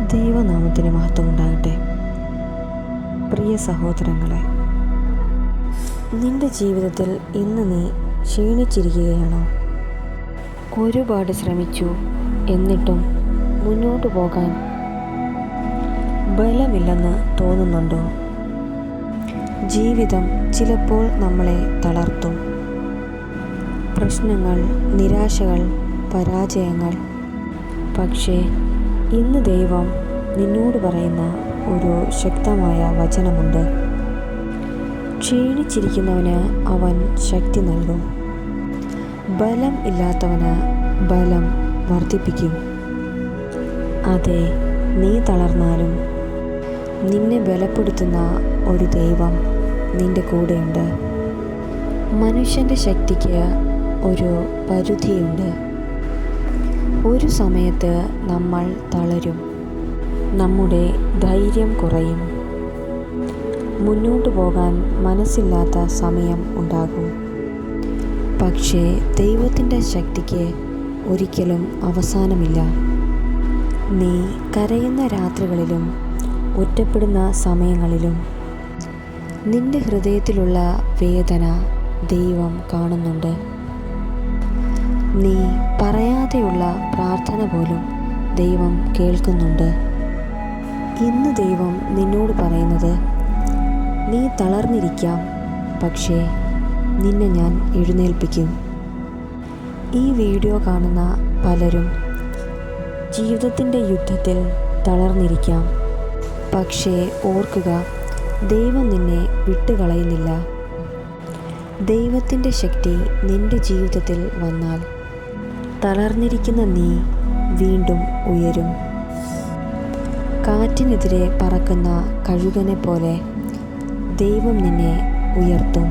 ദൈവനാമത്തിന് മഹത്വം ഉണ്ടാകട്ടെ. പ്രിയ സഹോദരങ്ങളെ, നിന്റെ ജീവിതത്തിൽ ഇന്ന് നീ ക്ഷീണിച്ചിരിക്കുകയാണോ? ഒരുപാട് ശ്രമിച്ചു, എന്നിട്ടും മുന്നോട്ട് പോകാൻ ബലമില്ലെന്ന് തോന്നുന്നുണ്ടോ? ജീവിതം ചിലപ്പോൾ നമ്മളെ തളർത്തും. പ്രശ്നങ്ങൾ, നിരാശകൾ, പരാജയങ്ങൾ. പക്ഷേ ഇന്ന് ദൈവം നിന്നോട് പറയുന്ന ഒരു ശക്തമായ വചനമുണ്ട്. ക്ഷീണിച്ചിരിക്കുന്നവന് അവൻ ശക്തി നൽകും. ബലം ഇല്ലാത്തവന് ബലം വർദ്ധിപ്പിക്കും. അതെ, നീ തളർന്നാലും നിന്നെ ബലപ്പെടുത്തുന്ന ഒരു ദൈവം നിന്റെ കൂടെയുണ്ട്. മനുഷ്യൻ്റെ ശക്തിക്ക് ഒരു പരിധിയുണ്ട്. ഒരു സമയത്ത് നമ്മൾ തളരും, നമ്മുടെ ധൈര്യം കുറയും, മുന്നോട്ട് പോകാൻ മനസ്സില്ലാത്ത സമയം ഉണ്ടാകും. പക്ഷേ ദൈവത്തിൻ്റെ ശക്തിക്ക് ഒരിക്കലും അവസാനമില്ല. നീ കരയുന്ന രാത്രികളിലും ഒറ്റപ്പെടുന്ന സമയങ്ങളിലും നിന്റെ ഹൃദയത്തിലുള്ള വേദന ദൈവം കാണുന്നുണ്ട്. നീ പറയാതെയുള്ള പ്രാർത്ഥന പോലും ദൈവം കേൾക്കുന്നുണ്ട്. ഇന്ന് ദൈവം നിന്നോട് പറയുന്നത്, നീ തളർന്നിരിക്കാം, പക്ഷേ നിന്നെ ഞാൻ എഴുന്നേൽപ്പിക്കും. ഈ വീഡിയോ കാണുന്ന പലരും ജീവിതത്തിൻ്റെ യുദ്ധത്തിൽ തളർന്നിരിക്കാം. പക്ഷേ ഓർക്കുക, ദൈവം നിന്നെ വിട്ടുകളയുന്നില്ല. ദൈവത്തിൻ്റെ ശക്തി നിന്റെ ജീവിതത്തിൽ വന്നാൽ തളർന്നിരിക്കുന്ന നീ വീണ്ടും ഉയരും. കാറ്റിനെതിരെ പറക്കുന്ന കഴുകനെ പോലെ ദൈവം നിന്നെ ഉയർത്തും.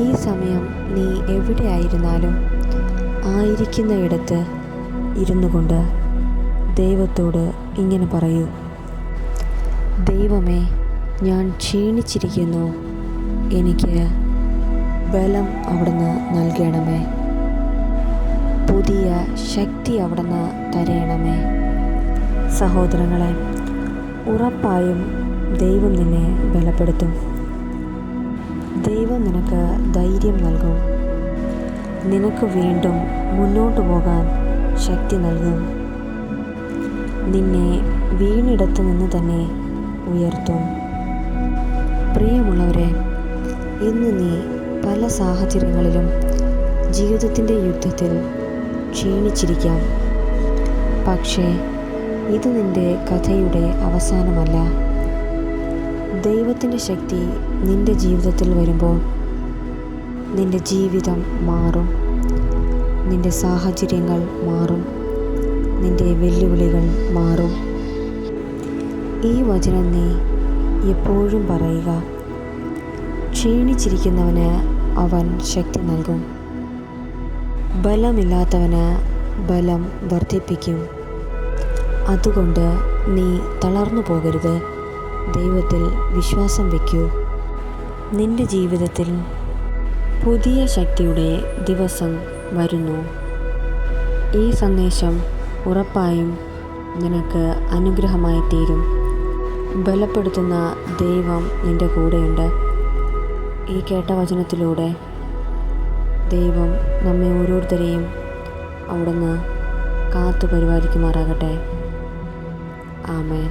ഈ സമയം നീ എവിടെയായിരുന്നാലും ആയിരിക്കുന്നയിടത്ത് ഇരുന്നു കൊണ്ട് ദൈവത്തോട് ഇങ്ങനെ പറയൂ: ദൈവമേ, ഞാൻ ക്ഷീണിച്ചിരിക്കുന്നു, എനിക്ക് ബലം അവിടുന്ന് നൽകണമേ, പുതിയ ശക്തി അവിടുന്ന് തരയണമേ. സഹോദരങ്ങളെ, ഉറപ്പായും ദൈവം നിന്നെ ബലപ്പെടുത്തും. ദൈവം നിനക്ക് ധൈര്യം നൽകും. നിനക്ക് വീണ്ടും മുന്നോട്ട് പോകാൻ ശക്തി നൽകും. നിന്നെ വീണിടത്ത് നിന്ന് തന്നെ ഉയർത്തും. പ്രിയമുള്ളവരെ, ഇന്ന് നീ പല സാഹചര്യങ്ങളിലും ജീവിതത്തിൻ്റെ യുദ്ധത്തിൽ ക്ഷീണിച്ചിരിക്കാം. പക്ഷേ ഇത് നിന്റെ കഥയുടെ അവസാനമല്ല. ദൈവത്തിൻ്റെ ശക്തി നിന്റെ ജീവിതത്തിൽ വരുമ്പോൾ നിന്റെ ജീവിതം മാറും, നിന്റെ സാഹചര്യങ്ങൾ മാറും, നിന്റെ വെല്ലുവിളികൾ മാറും. ഈ വചനം നീ എപ്പോഴും പറയുക: ക്ഷീണിച്ചിരിക്കുന്നവന് അവൻ ശക്തി നൽകും, ബലമില്ലാത്തവന് ബലം വർദ്ധിപ്പിക്കും. അതുകൊണ്ട് നീ തളർന്നു പോകരുത്. ദൈവത്തിൽ വിശ്വാസം വയ്ക്കൂ. നിന്റെ ജീവിതത്തിൽ പുതിയ ശക്തിയുടെ ദിവസം വരുന്നു. ഈ സന്ദേശം ഉറപ്പായും നിനക്ക് അനുഗ്രഹമായി തീരും. ബലപ്പെടുത്തുന്ന ദൈവം നിന്റെ കൂടെയുണ്ട്. ഈ കേട്ട വചനത്തിലൂടെ ദൈവം നമ്മെ ഓരോരുത്തരെയും അവിടുന്ന് കാത്തു പരിപാലിക്കുമാറാകട്ടെ. ആമേൻ.